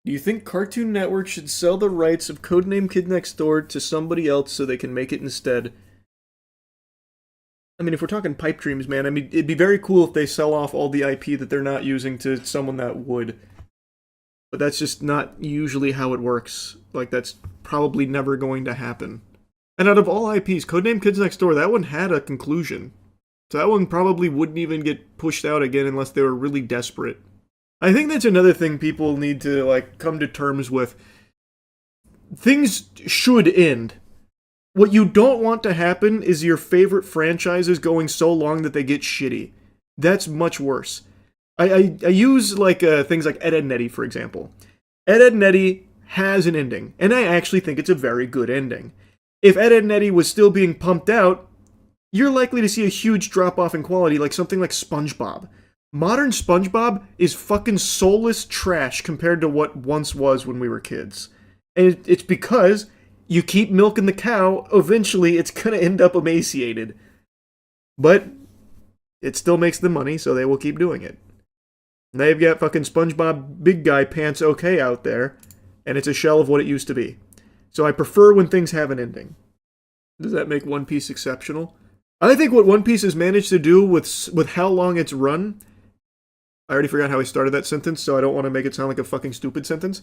Do you think Cartoon Network should sell the rights of Codename Kid Next Door to somebody else so they can make it instead? I mean, if we're talking pipe dreams, man, I mean, it'd be very cool if they sell off all the IP that they're not using to someone that would. But that's just not usually how it works. Like, that's probably never going to happen. And out of all IPs, Codename Kids Next Door, that one had a conclusion. So that one probably wouldn't even get pushed out again unless they were really desperate. I think that's another thing people need to, like, come to terms with. Things should end. What you don't want to happen is your favorite franchises going so long that they get shitty. That's much worse. I use like things like Ed, Edd n Eddy, for example. Ed, Edd n Eddy has an ending, and I actually think it's a very good ending. If Ed, Edd n Eddy was still being pumped out, you're likely to see a huge drop-off in quality like something like SpongeBob. Modern SpongeBob is fucking soulless trash compared to what once was when we were kids. And it's because you keep milking the cow, eventually it's gonna end up emaciated. But it still makes them money, so they will keep doing it. And they've got fucking SpongeBob Big Guy Pants OK out there, and it's a shell of what it used to be. So I prefer when things have an ending. Does that make One Piece exceptional? I think what One Piece has managed to do with how long it's run... I already forgot how I started that sentence, so I don't want to make it sound like a fucking stupid sentence.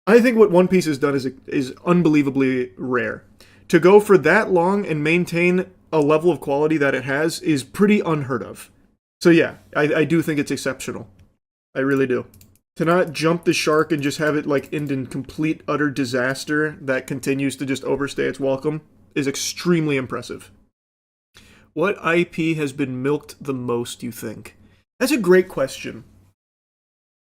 I think what One Piece has done is unbelievably rare. To go for that long and maintain a level of quality that it has is pretty unheard of. So yeah, I do think it's exceptional. I really do. To not jump the shark and just have it like end in complete utter disaster that continues to just overstay its welcome is extremely impressive. What IP has been milked the most, you think? That's a great question.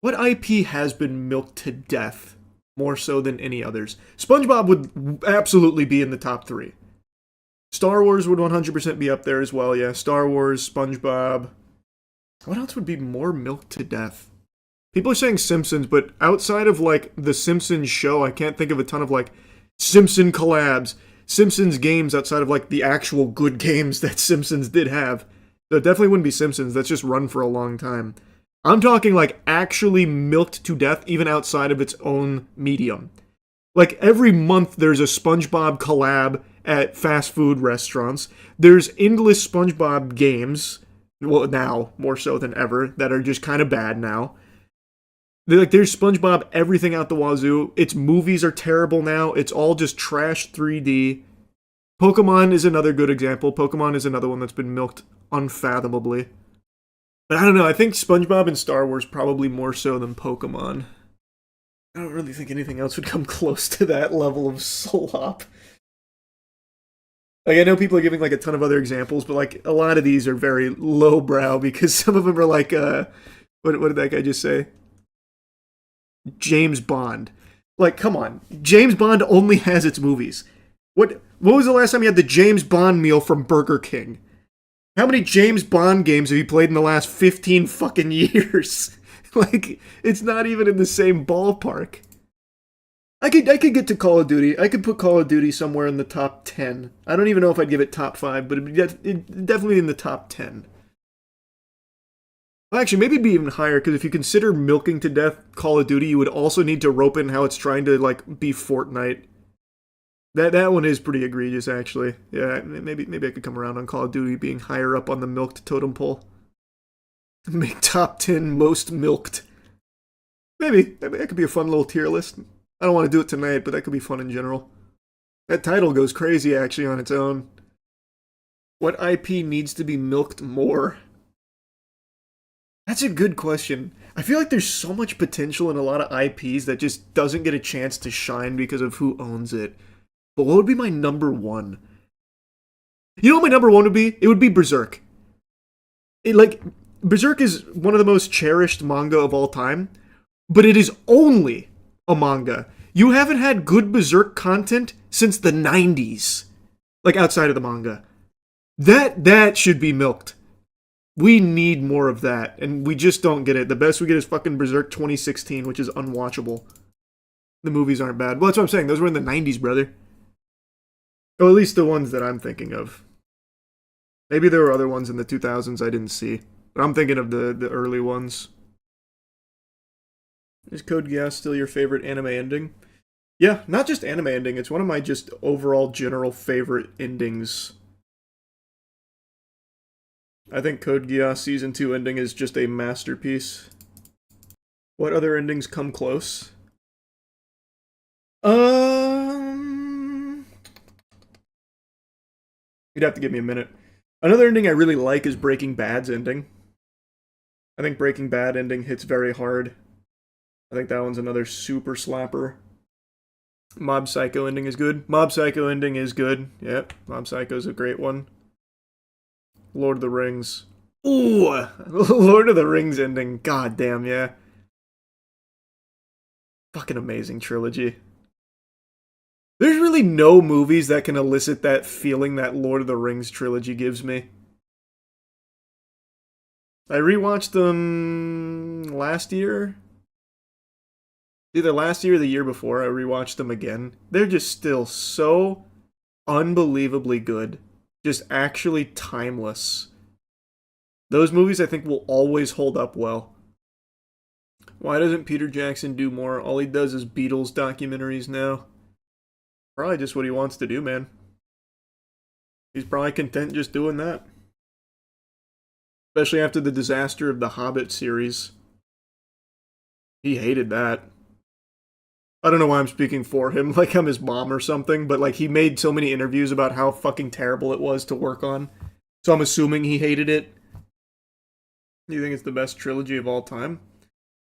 What IP has been milked to death more so than any others? SpongeBob would absolutely be in the top 3. Star Wars would 100% be up there as well, yeah. Star Wars, SpongeBob. What else would be more milked to death? People are saying Simpsons, but outside of, like, the Simpsons show, I can't think of a ton of, like, Simpson collabs, Simpsons games outside of, like, the actual good games that Simpsons did have. So it definitely wouldn't be Simpsons, that's just run for a long time. I'm talking, like, actually milked to death even outside of its own medium. Like, every month there's a SpongeBob collab at fast food restaurants. There's endless SpongeBob games, well, now, more so than ever, that are just kind of bad now. There's SpongeBob everything out the wazoo. Its movies are terrible now. It's all just trash 3D. Pokemon is another good example. Pokemon is another one that's been milked unfathomably. But I don't know, I think SpongeBob and Star Wars probably more so than Pokemon. I don't really think anything else would come close to that level of slop. Like, I know people are giving, like, a ton of other examples, but, like, a lot of these are very lowbrow because some of them are like, what did that guy just say? James Bond. Like, come on. James Bond only has its movies. What was the last time you had the James Bond meal from Burger King? How many James Bond games have you played in the last 15 fucking years? Like, it's not even in the same ballpark. I could get to Call of Duty. I could put Call of Duty somewhere in the top 10. I don't even know if I'd give it top 5, but it'd definitely in the top 10. Well, actually, maybe it'd be even higher, because if you consider milking to death Call of Duty, you would also need to rope in how it's trying to, like, be Fortnite. That one is pretty egregious, actually. Yeah, maybe I could come around on Call of Duty being higher up on the milked totem pole. Make top 10 most milked. Maybe that could be a fun little tier list. I don't want to do it tonight, but that could be fun in general. That title goes crazy, actually, on its own. What IP needs to be milked more? That's a good question. I feel like there's so much potential in a lot of IPs that just doesn't get a chance to shine because of who owns it. But what would be my number one? You know what my number one would be? It would be Berserk. Berserk is one of the most cherished manga of all time, but it is only a manga. You haven't had good Berserk content since the 90s. Like, outside of the manga. That should be milked. We need more of that, and we just don't get it. The best we get is fucking Berserk 2016, which is unwatchable. The movies aren't bad. Well, that's what I'm saying. Those were in the 90s, brother. Or at least the ones that I'm thinking of. Maybe there were other ones in the 2000s I didn't see. But I'm thinking of the early ones. Is Code Geass still your favorite anime ending? Yeah, not just anime ending, it's one of my just overall general favorite endings. I think Code Geass Season 2 ending is just a masterpiece. What other endings come close? You'd have to give me a minute. Another ending I really like is Breaking Bad's ending. I think Breaking Bad ending hits very hard. I think that one's another super slapper. Mob Psycho ending is good. Mob Psycho ending is good. Yep, Mob Psycho's a great one. Lord of the Rings. Ooh! Lord of the Rings ending. God damn, yeah. Fucking amazing trilogy. There's really no movies that can elicit that feeling that Lord of the Rings trilogy gives me. I rewatched them last year. Either last year or the year before, I rewatched them again. They're just still so unbelievably good. Just actually timeless. Those movies I think will always hold up well. Why doesn't Peter Jackson do more? All he does is Beatles documentaries now. Probably just what he wants to do, man. He's probably content just doing that. Especially after the disaster of the Hobbit series. He hated that. I don't know why I'm speaking for him, like I'm his mom or something, but like he made so many interviews about how fucking terrible it was to work on. So I'm assuming he hated it. You think it's the best trilogy of all time?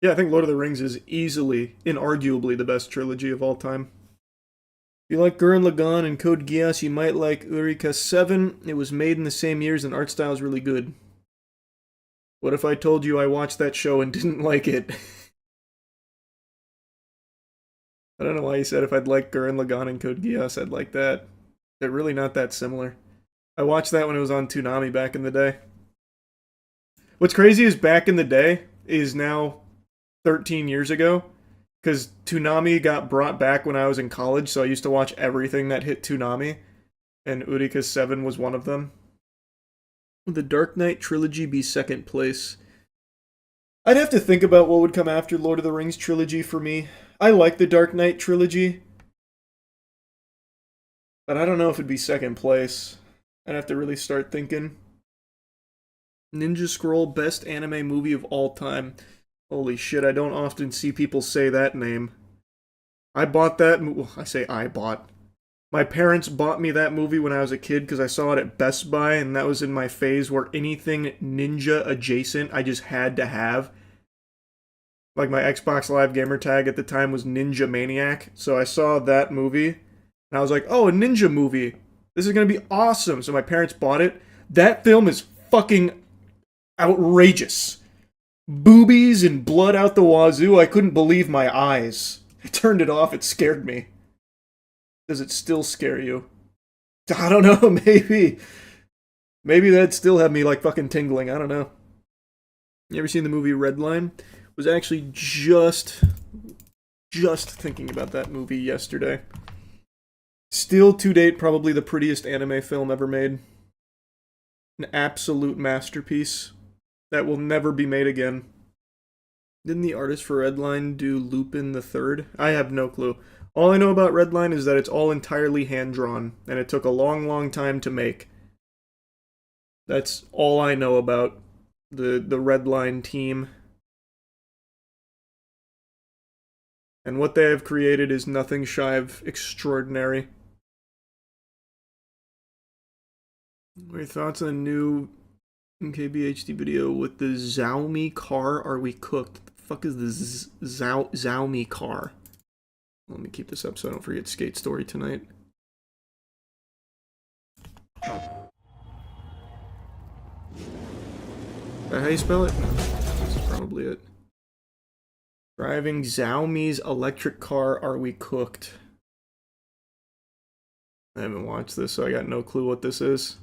Yeah, I think Lord of the Rings is easily, inarguably, the best trilogy of all time. If you like Gurren Lagann and Code Geass, you might like Eureka 7. It was made in the same years and art style is really good. What if I told you I watched that show and didn't like it? I don't know why you said if I'd like Gurren Lagann and Code Geass, I'd like that. They're really not that similar. I watched that when it was on Toonami back in the day. What's crazy is back in the day is now 13 years ago, because Toonami got brought back when I was in college, so I used to watch everything that hit Toonami, and Eureka 7 was one of them. Would the Dark Knight trilogy be second place? I'd have to think about what would come after Lord of the Rings trilogy for me. I like the Dark Knight trilogy, but I don't know if it'd be second place. I'd have to really start thinking. Ninja Scroll best anime movie of all time. Holy shit, I don't often see people say that name. I bought that I say I bought. My parents bought me that movie when I was a kid because I saw it at Best Buy, and that was in my phase where anything ninja adjacent I just had to have. Like my Xbox Live gamer tag at the time was Ninja Maniac, so I saw that movie, and I was like, oh, a ninja movie. This is going to be awesome. So my parents bought it. That film is fucking outrageous. Boobies and blood out the wazoo. I couldn't believe my eyes. I turned it off. It scared me. Does it still scare you? I don't know. Maybe. Maybe that'd still have me like fucking tingling. I don't know. You ever seen the movie Redline? Was actually just thinking about that movie yesterday. Still to date probably the prettiest anime film ever made. An absolute masterpiece that will never be made again. Didn't the artist for Redline do Lupin the Third? I have no clue. All I know about Redline is that it's all entirely hand-drawn, and it took a long, long time to make. That's all I know about the Redline team. And what they have created is nothing shy of extraordinary. What are your thoughts on the new MKBHD video with the Xiaomi car? Are we cooked? What the fuck is the Xiaomi car? Let me keep this up so I don't forget Skate Story tonight. Is that how you spell it? No, this is probably it. Driving Xiaomi's electric car, are we cooked? I haven't watched this, so I got no clue what this is.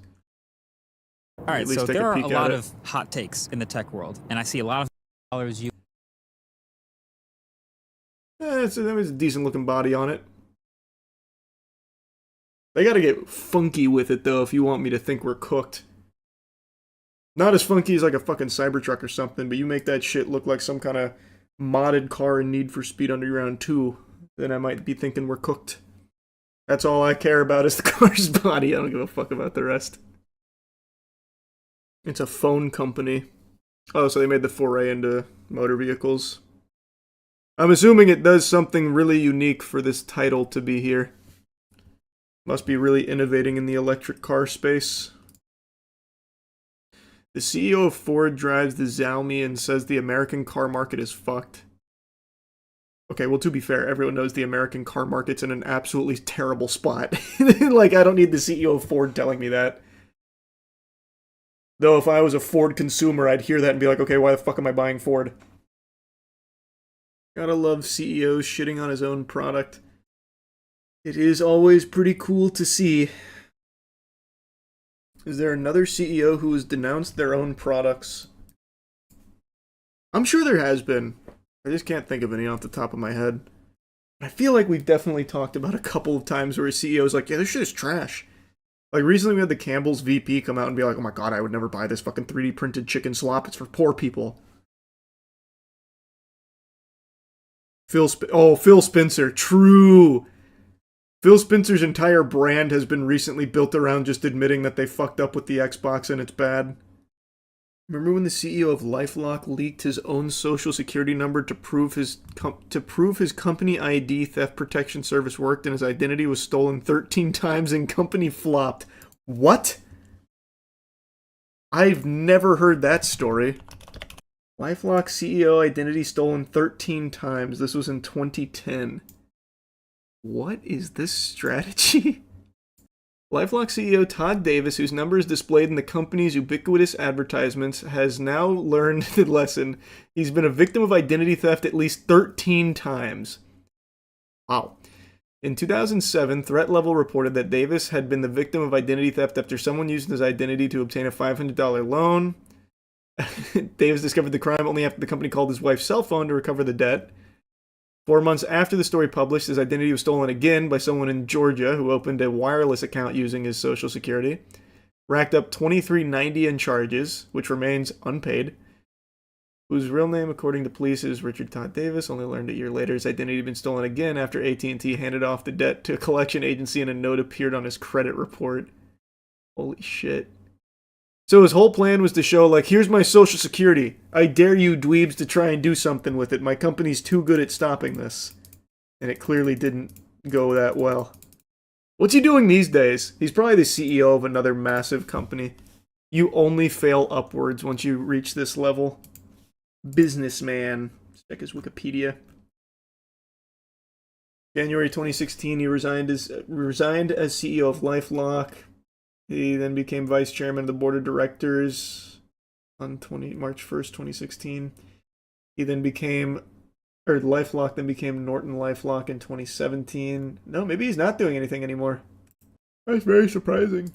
Alright, so there are a lot of hot takes in the tech world, and I see a lot of dollars you. It's a decent looking body on it. They gotta get funky with it, though, if you want me to think we're cooked. Not as funky as like a fucking Cybertruck or something, but you make that shit look like some kind of modded car in Need for Speed Underground 2, then I might be thinking we're cooked. That's all I care about is the car's body. I don't give a fuck about the rest. It's a phone company. Oh, so they made the foray into motor vehicles. I'm assuming it does something really unique for this title to be here. Must be really innovating in the electric car space. The CEO of Ford drives the Xiaomi and says the American car market is fucked. Okay, well, to be fair, everyone knows the American car market's in an absolutely terrible spot. Like, I don't need the CEO of Ford telling me that. Though if I was a Ford consumer, I'd hear that and be like, okay, why the fuck am I buying Ford? Gotta love CEOs shitting on his own product. It is always pretty cool to see. Is there another CEO who has denounced their own products? I'm sure there has been. I just can't think of any off the top of my head. I feel like we've definitely talked about a couple of times where a CEO's like, yeah, this shit is trash. Like, recently we had the Campbell's VP come out and be like, oh my god, I would never buy this fucking 3D printed chicken slop. It's for poor people. Phil Spencer. True. Phil Spencer's entire brand has been recently built around just admitting that they fucked up with the Xbox and it's bad. Remember when the CEO of LifeLock leaked his own social security number to prove his company ID theft protection service worked and his identity was stolen 13 times and company flopped? What? I've never heard that story. LifeLock CEO identity stolen 13 times. This was in 2010. What is this strategy? LifeLock CEO Todd Davis, whose number is displayed in the company's ubiquitous advertisements, has now learned the lesson. He's been a victim of identity theft at least 13 times. Wow. In 2007, Threat Level reported that Davis had been the victim of identity theft after someone used his identity to obtain a $500 loan. Davis discovered the crime only after the company called his wife's cell phone to recover the debt. 4 months after the story published, his identity was stolen again by someone in Georgia who opened a wireless account using his social security. Racked up $23.90 in charges, which remains unpaid. Whose real name, according to police, is Richard Todd Davis. Only learned a year later his identity had been stolen again after AT&T handed off the debt to a collection agency and a note appeared on his credit report. Holy shit. So his whole plan was to show, like, here's my social security. I dare you dweebs to try and do something with it. My company's too good at stopping this. And it clearly didn't go that well. What's he doing these days? He's probably the CEO of another massive company. You only fail upwards once you reach this level. Businessman. Let's check his Wikipedia. January 2016, he resigned as CEO of LifeLock. He then became vice chairman of the board of directors on March 1st, 2016. He then LifeLock then became Norton LifeLock in 2017. No, maybe he's not doing anything anymore. That's very surprising.